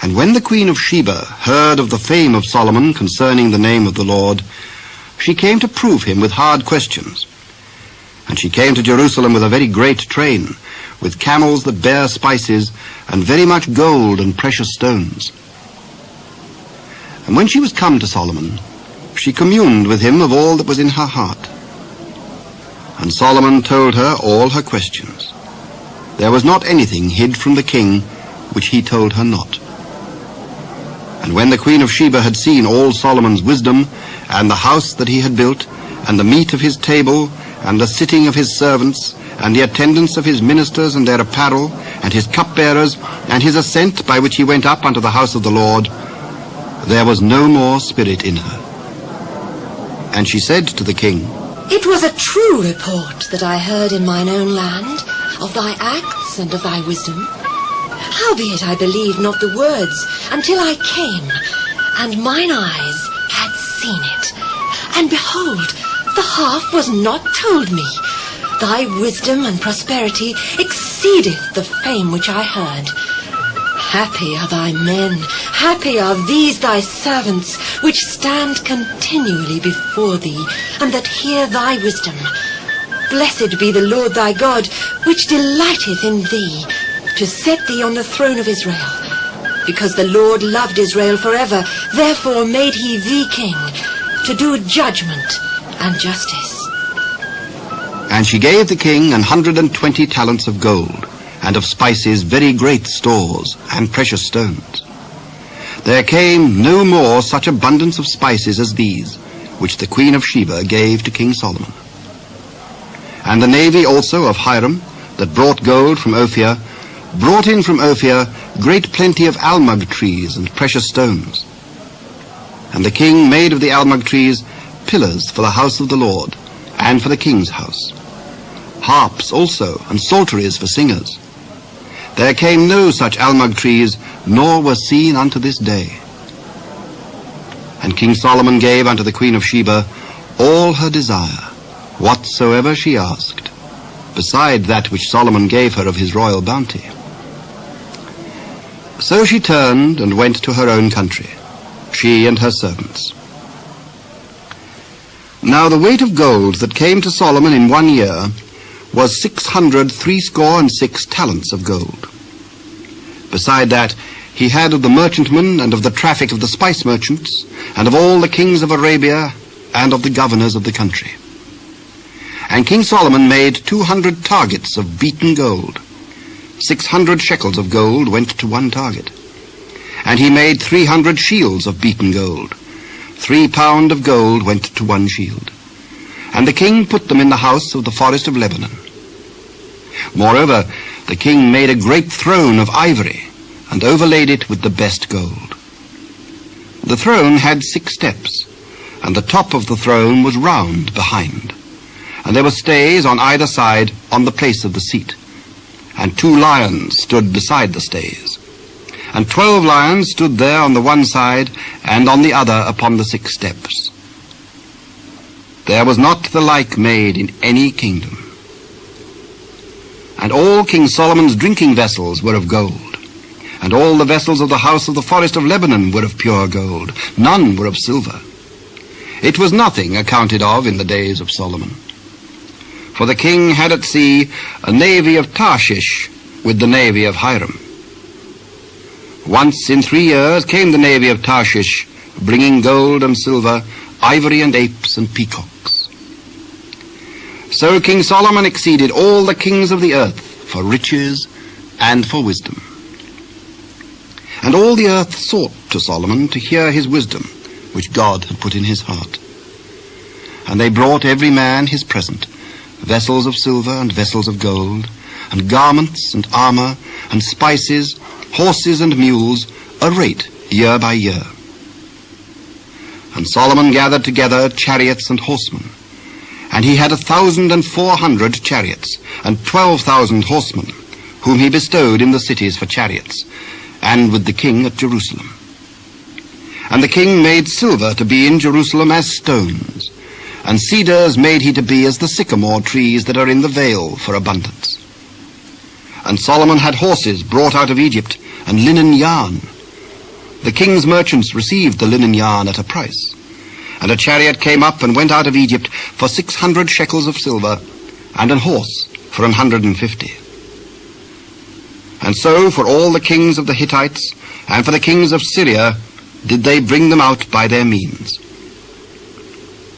And when the queen of Sheba heard of the fame of Solomon concerning the name of the Lord, she came to prove him with hard questions. And she came to Jerusalem with a very great train, with camels that bear spices, and very much gold and precious stones. And when she was come to Solomon, she communed with him of all that was in her heart. And Solomon told her all her questions. There was not anything hid from the king which he told her not. And when the queen of Sheba had seen all Solomon's wisdom, and the house that he had built, and the meat of his table, and the sitting of his servants, and the attendance of his ministers and their apparel, and his cupbearers, and his ascent by which he went up unto the house of the Lord, there was no more spirit in her. And she said to the king, It was a true report that I heard in mine own land, of thy acts and of thy wisdom. Howbeit I believed not the words until I came, and mine eyes had seen it. And behold, the half was not told me. Thy wisdom and prosperity exceedeth the fame which I heard. Happy are thy men, happy are these thy servants, which stand continually before thee, and that hear thy wisdom. Blessed be the Lord thy God, which delighteth in thee, to set thee on the throne of Israel. Because the Lord loved Israel forever, therefore made he thee king, to do judgment and justice. And she gave the king 120 talents of gold, and of spices very great stores, and precious stones. There came no more such abundance of spices as these, which the queen of Sheba gave to King Solomon. And the navy also of Hiram, that brought gold from Ophir, brought in from Ophir great plenty of almug trees and precious stones. And the king made of the almug trees pillars for the house of the Lord, and for the king's house. Harps also, and psalteries for singers. There came no such almug trees, nor were seen unto this day. And King Solomon gave unto the queen of Sheba all her desire, whatsoever she asked, beside that which Solomon gave her of his royal bounty. So she turned and went to her own country, she and her servants. Now the weight of gold that came to Solomon in 1 year was 666 talents of gold. Beside that, he had of the merchantmen and of the traffic of the spice merchants, and of all the kings of Arabia, and of the governors of the country. And King Solomon made 200 targets of beaten gold. 600 shekels of gold went to one target. And he made 300 shields of beaten gold. 3 pound of gold went to one shield. And the king put them in the house of the forest of Lebanon. Moreover, the king made a great throne of ivory, and overlaid it with the best gold. The throne had 6 steps, and the top of the throne was round behind. And there were stays on either side on the place of the seat. And 2 lions stood beside the stays. And 12 lions stood there on the one side, and on the other upon the 6 steps. There was not the like made in any kingdom. And all King Solomon's drinking vessels were of gold, and all the vessels of the house of the forest of Lebanon were of pure gold. None were of silver. It was nothing accounted of in the days of Solomon. For the king had at sea a navy of Tarshish with the navy of Hiram. Once in 3 years came the navy of Tarshish, bringing gold and silver, ivory and apes and peacocks. So King Solomon exceeded all the kings of the earth for riches and for wisdom. And all the earth sought to Solomon to hear his wisdom, which God had put in his heart. And they brought every man his present, vessels of silver and vessels of gold, and garments and armor, and spices, horses and mules, a rate year by year. And Solomon gathered together chariots and horsemen. And he had 1,400 chariots, and 12,000 horsemen, whom he bestowed in the cities for chariots, and with the king at Jerusalem. And the king made silver to be in Jerusalem as stones, and cedars made he to be as the sycamore trees that are in the vale for abundance. And Solomon had horses brought out of Egypt, and linen yarn, the king's merchants received the linen yarn at a price, and a chariot came up and went out of Egypt for 600 shekels of silver, and an horse for 150. And so for all the kings of the Hittites, and for the kings of Syria, did they bring them out by their means.